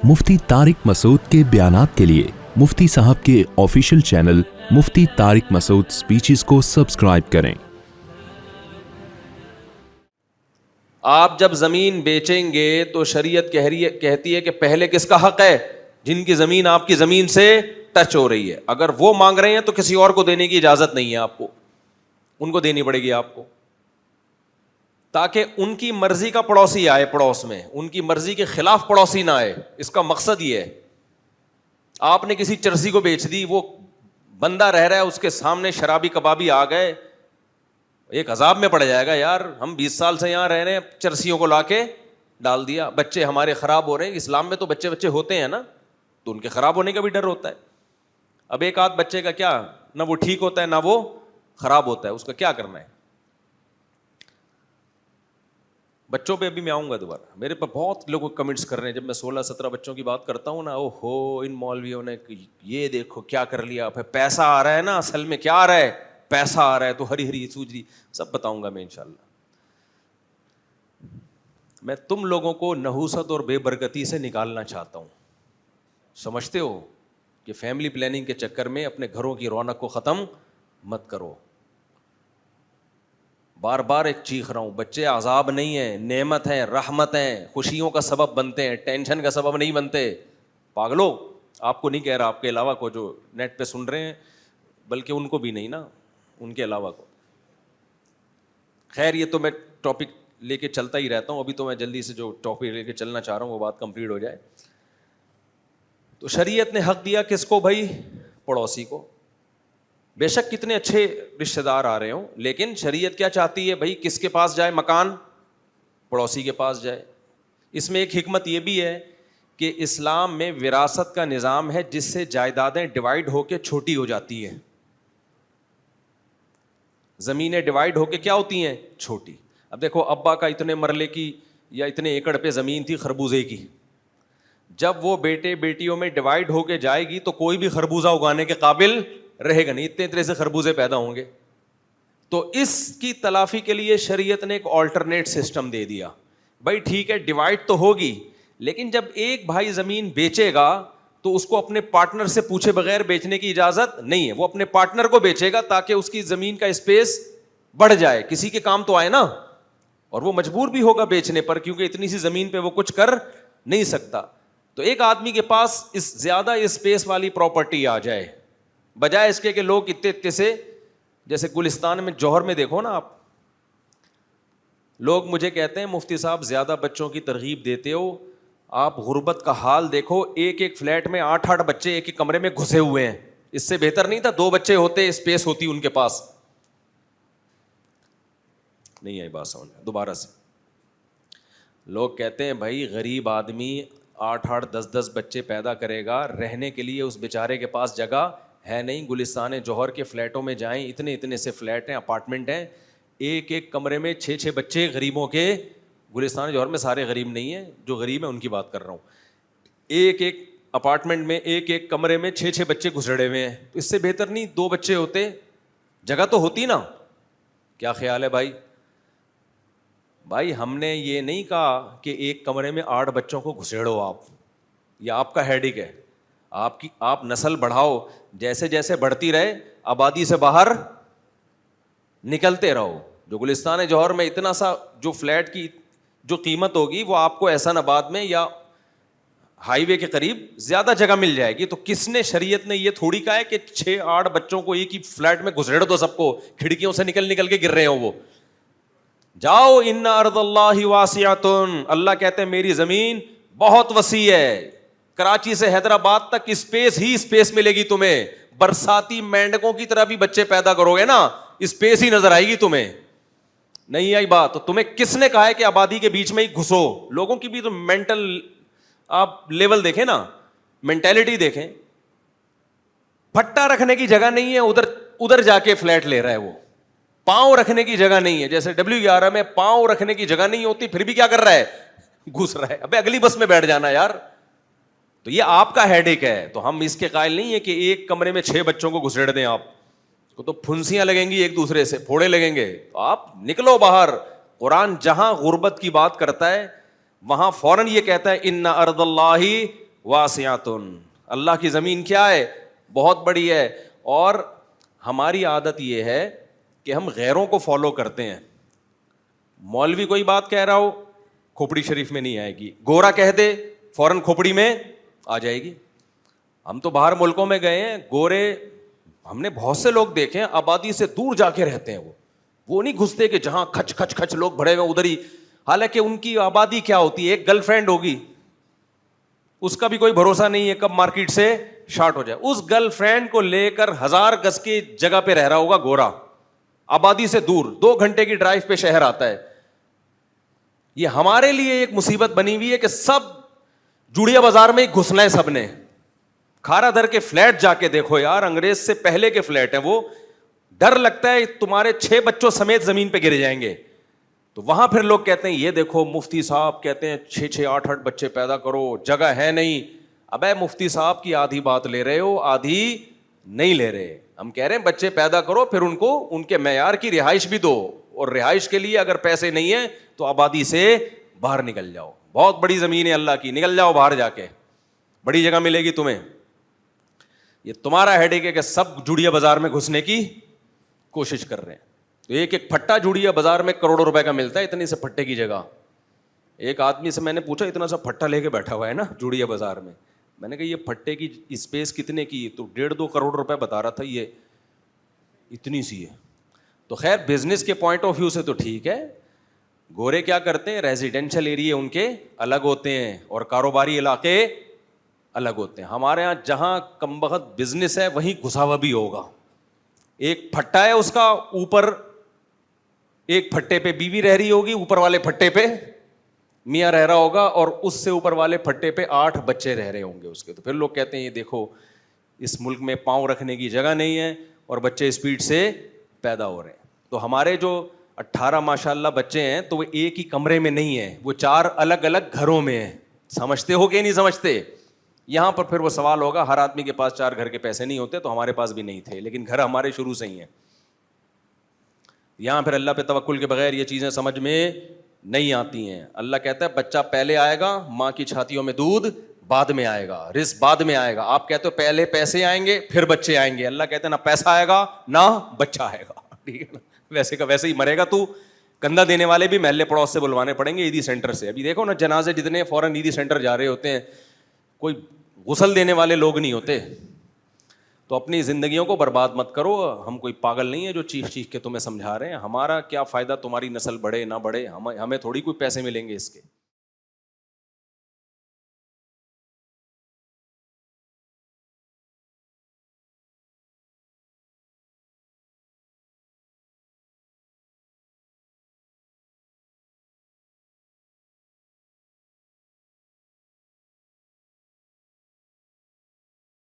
मुफ्ती तारिक मसूद के बयानात के लिए मुफ्ती साहब के ऑफिशियल चैनल मुफ्ती तारिक मसूद स्पीचेस को सब्सक्राइब करें। आप जब ज़मीन बेचेंगे तो शरीयत कहती है कि पहले किसका हक है? जिनकी ज़मीन आपकी ज़मीन से टच हो रही है। अगर वो मांग रहे हैं तो किसी और को देने की इजाज़त नहीं है आपको, उनको देनी पड़ेगी आपको, ताकि उनकी मर्जी का पड़ोसी आए पड़ोस में, उनकी मर्जी के खिलाफ पड़ोसी ना आए। इसका मकसद ये है। आपने किसी चरसी को बेच दी, वो बंदा रह रहा है, उसके सामने शराबी कबाबी आ गए, एक अजाब में पड़ जाएगा। यार हम 20 साल से यहाँ रह रहे हैं, चरसियों को लाके डाल दिया, बच्चे हमारे खराब हो रहे हैं। इस्लाम में तो बच्चे होते हैं ना, तो उनके खराब होने का भी डर होता है। अब एक आध बच्चे का क्या, ना वो ठीक होता है ना वो खराब होता है, उसका क्या करना है? बच्चों पे अभी मैं आऊँगा दोबारा। मेरे पर बहुत लोग कमेंट्स कर रहे हैं, जब मैं 16-17 बच्चों की बात करता हूँ ना, ओहो इन मौलवियों ने ये देखो क्या कर लिया। फिर पैसा आ रहा है ना, असल में क्या आ रहा है? पैसा आ रहा है। तो हरी हरी सूझी सब बताऊंगा मैं इंशाल्लाह। मैं तुम लोगों को नहूसत और बेबरकती से निकालना चाहता हूँ। समझते हो कि फैमिली प्लानिंग के चक्कर में अपने घरों की रौनक को ख़त्म मत करो। बार बार एक चीख रहा हूँ, बच्चे अजाब नहीं है, नेमत हैं, रहमत हैं, खुशियों का सबब बनते हैं, टेंशन का सबब नहीं बनते। पागलो, आपको नहीं कह रहा, आपके अलावा को जो नेट पे सुन रहे हैं, बल्कि उनको भी नहीं ना, उनके अलावा को। खैर ये तो मैं टॉपिक लेके चलता ही रहता हूँ। अभी तो मैं जल्दी से जो टॉपिक लेके चलना चाह रहा हूँ वो बात कंप्लीट हो जाए। तो शरीयत ने हक दिया किसको भाई? पड़ोसी को। बेशक कितने अच्छे रिश्तेदार आ रहे हों, लेकिन शरीयत क्या चाहती है भाई? किसके पास जाए मकान? पड़ोसी के पास जाए। इसमें एक हिकमत ये भी है कि इस्लाम में विरासत का निज़ाम है, जिससे जायदादें डिवाइड होकर छोटी हो जाती हैं। ज़मीनें डिवाइड होके क्या होती हैं? छोटी। अब देखो, अब्बा का इतने मरले की या इतने एकड़ पे ज़मीन थी खरबूजे की, जब वो बेटे बेटियों में डिवाइड होके जाएगी तो कोई भी खरबूजा उगाने के काबिल रहेगा नहीं, इतने इतने से खरबूजे पैदा होंगे। तो इसकी तलाफी के लिए शरीयत ने एक ऑल्टरनेट सिस्टम दे दिया। भाई ठीक है, डिवाइड तो होगी, लेकिन जब एक भाई ज़मीन बेचेगा तो उसको अपने पार्टनर से पूछे बगैर बेचने की इजाजत नहीं है। वो अपने पार्टनर को बेचेगा ताकि उसकी जमीन का स्पेस बढ़ जाए, किसी के काम तो आए ना। और वो मजबूर भी होगा बेचने पर, क्योंकि इतनी सी जमीन पे वो कुछ कर नहीं सकता। तो एक आदमी के पास इस ज्यादा स्पेस वाली प्रॉपर्टी आ जाए, बजाय इसके कि लोग इतने इतने से, जैसे गुलिस्तान में जौहर में देखो ना आप, लोग मुझे कहते हैं मुफ्ती साहब ज्यादा बच्चों की तरगीब देते हो, आप गुर्बत का हाल देखो, एक एक फ्लैट में 8-8 बच्चे एक एक कमरे में घुसे हुए हैं। इससे बेहतर नहीं था 2 बच्चे होते, स्पेस होती उनके पास? नहीं आई बात समझ में? दोबारा से। लोग कहते हैं भाई गरीब आदमी 8-8 10-10 बच्चे पैदा करेगा, रहने के लिए उस बेचारे के पास जगह है नहीं। गुलिस्तान जौहर के फ्लैटों में जाएं, इतने इतने से फ्लैट हैं, अपार्टमेंट हैं, एक एक कमरे में 6-6 बच्चे गरीबों के। गुलिस्तान जौहर में सारे गरीब नहीं है, जो गरीब है उनकी बात कर रहा हूँ। एक एक अपार्टमेंट में एक एक कमरे में 6-6 बच्चे घुसड़े हुए हैं। तो इससे बेहतर नहीं 2 बच्चे होते? जगह तो होती ना। क्या ख्याल है भाई? भाई हमने ये नहीं कहा कि एक कमरे में 8 बच्चों को घुसेड़ो आप, या आपका हेडिक है। आप नस्ल बढ़ाओ, जैसे जैसे बढ़ती रहे आबादी से बाहर निकलते रहो। जो गुलिस्तान जौहर में इतना सा जो फ्लैट की जो कीमत होगी, वो आपको एहसानाबाद में या हाईवे के करीब ज्यादा जगह मिल जाएगी। तो किसने, शरीयत ने ये थोड़ी कहा है कि 6-8 बच्चों को एक ही फ्लैट में घुसेड़ दो सबको, खिड़कियों से निकल निकल के गिर रहे हो वो। जाओ, इन्ना अर्दल्लाहि वासिअतुन, अल्लाह कहते हैं मेरी जमीन बहुत वसी है। कराची से हैदराबाद तक स्पेस ही स्पेस मिलेगी तुम्हें। बरसाती मेंढकों की तरह भी बच्चे पैदा करोगे ना, स्पेस ही नजर आएगी तुम्हें। नहीं आई बात? तो तुम्हें किसने कहा है कि आबादी के बीच में ही घुसो? लोगों की भी तो मेंटल आप लेवल देखें ना, मेंटेलिटी देखें। फट्टा रखने की जगह नहीं है, उधर जाके फ्लैट ले रहा है वो। पांव रखने की जगह नहीं है, जैसे W11 में पांव रखने की जगह नहीं होती, फिर भी क्या कर रहा है? घुस रहा है। अबे अगली बस में बैठ जाना यार। तो ये आपका हेडेक है। तो हम इसके कायल नहीं है कि एक कमरे में 6 बच्चों को घुसेड़ दें आप, तो फुंसियां लगेंगी एक दूसरे से, फोड़े लगेंगे। तो आप निकलो बाहर। कुरान जहां गुर्बत की बात करता है वहां फौरन ये कहता है इन्ना अर्दल्लाही واسعۃن, اللہ کی زمین کیا ہے؟ بہت بڑی ہے. اور ہماری عادت یہ ہے کہ ہم غیروں کو فالو کرتے ہیں. مولوی کوئی بات کہہ رہا ہو, کھوپڑی شریف میں نہیں آئے گی, گورا کہہ دے فوراً کھوپڑی میں آ جائے گی. ہم تو باہر ملکوں میں گئے ہیں, گورے ہم نے بہت سے لوگ دیکھے ہیں آبادی سے دور جا کے رہتے ہیں. وہ نہیں گھستے کہ جہاں کھچ کھچ کھچ لوگ بھرے ہوئے ادھر ہی, حالانکہ ان کی آبادی کیا ہوتی ہے, ایک گرل فرینڈ ہوگی, اس کا بھی کوئی بھروسہ نہیں ہے کب مارکیٹ سے شارٹ ہو جائے. اس گرل فرینڈ کو لے کر 1000 گز کی جگہ پہ رہ رہا ہوگا گورا, آبادی سے دور, 2 گھنٹے کی ڈرائیو پہ شہر آتا ہے. یہ ہمارے لیے ایک مصیبت بنی ہوئی ہے کہ سب جوڑیا بازار میں ہی گھسنا ہے سب نے. کھارا در کے فلیٹ جا کے دیکھو یار, انگریز سے پہلے کے فلیٹ ہیں وہ, ڈر لگتا ہے تمہارے 6 بچوں سمیت زمین پہ گر جائیں گے. تو وہاں پھر لوگ کہتے ہیں یہ دیکھو مفتی صاحب کہتے ہیں 6 8 بچے پیدا کرو, جگہ ہے نہیں. ابے مفتی صاحب کی آدھی بات لے رہے ہو, آدھی نہیں لے رہے. ہم کہہ رہے ہیں بچے پیدا کرو, پھر ان کو ان کے معیار کی رہائش بھی دو, اور رہائش کے لیے اگر پیسے نہیں ہیں تو آبادی سے باہر نکل جاؤ. بہت بڑی زمین ہے اللہ کی, نکل جاؤ باہر جا کے, بڑی جگہ ملے گی تمہیں. یہ تمہارا ہیڈیک ہے کہ سب جوڑیا بازار میں گھسنے کی کوشش کر رہے ہیں. تو ایک پھٹا جوڑیا بازار میں کروڑوں روپے کا ملتا ہے, اتنی سے پھٹے کی جگہ. ایک آدمی سے میں نے پوچھا, اتنا سا پھٹا لے کے بیٹھا ہوا ہے نا جوڑیا بازار میں, میں نے کہا یہ پھٹے کی اسپیس کتنے کی؟ تو 1.5-2 کروڑ روپے بتا رہا تھا, یہ اتنی سی ہے. تو خیر بزنس کے پوائنٹ آف ویو سے تو ٹھیک ہے. گورے کیا کرتے ہیں, ریزیڈینشل ایریے ان کے الگ ہوتے ہیں اور کاروباری علاقے الگ ہوتے ہیں. ہمارے یہاں جہاں کم بخت بزنس ہے وہیں گھسا ہوا بھی ہوگا. ایک پھٹا ہے اس کا, اوپر ایک پھٹے پہ بیوی رہ رہی ہوگی, اوپر والے پھٹے پہ میاں رہ رہا ہوگا, اور اس سے اوپر والے پھٹے پہ 8 بچے رہ رہے ہوں گے اس کے. تو پھر لوگ کہتے ہیں یہ دیکھو اس ملک میں پاؤں رکھنے کی جگہ نہیں ہے اور بچے اسپیڈ سے پیدا ہو رہے ہیں. تو ہمارے جو 18 ماشاء اللہ بچے ہیں تو وہ ایک ہی کمرے میں نہیں ہیں, وہ 4 الگ الگ گھروں میں ہیں. سمجھتے ہو کہ نہیں سمجھتے؟ یہاں پر پھر وہ سوال ہوگا, ہر آدمی کے پاس 4 گھر کے پیسے نہیں ہوتے, تو ہمارے پاس بھی نہیں تھے, لیکن گھر ہمارے شروع سے ہی ہیں. یہاں پھر اللہ پہ توکل کے بغیر یہ چیزیں سمجھ میں نہیں آتی ہیں. اللہ کہتا ہے بچہ پہلے آئے گا, ماں کی چھاتیوں میں دودھ بعد میں آئے گا, رزق بعد میں آئے گا. آپ کہتے ہو پہلے پیسے آئیں گے پھر بچے آئیں گے. اللہ کہتے ہیں نہ پیسہ آئے گا نہ بچہ آئے گا. ٹھیک ہے نا, ویسے کا ویسے ہی مرے گا تو. کندھا دینے والے بھی محلے پڑوس سے بلوانے پڑیں گے, عیدی سینٹر سے. ابھی دیکھو نا جنازے جتنے فوراً عیدی سینٹر جا رہے ہوتے ہیں, کوئی غسل دینے والے لوگ نہیں ہوتے. تو اپنی زندگیوں کو برباد مت کرو. ہم کوئی پاگل نہیں ہے جو چیخ چیخ کے تمہیں سمجھا رہے ہیں. ہمارا کیا فائدہ تمہاری نسل بڑھے نہ بڑھے, ہمیں تھوڑی کوئی پیسے ملیں گے اس کے.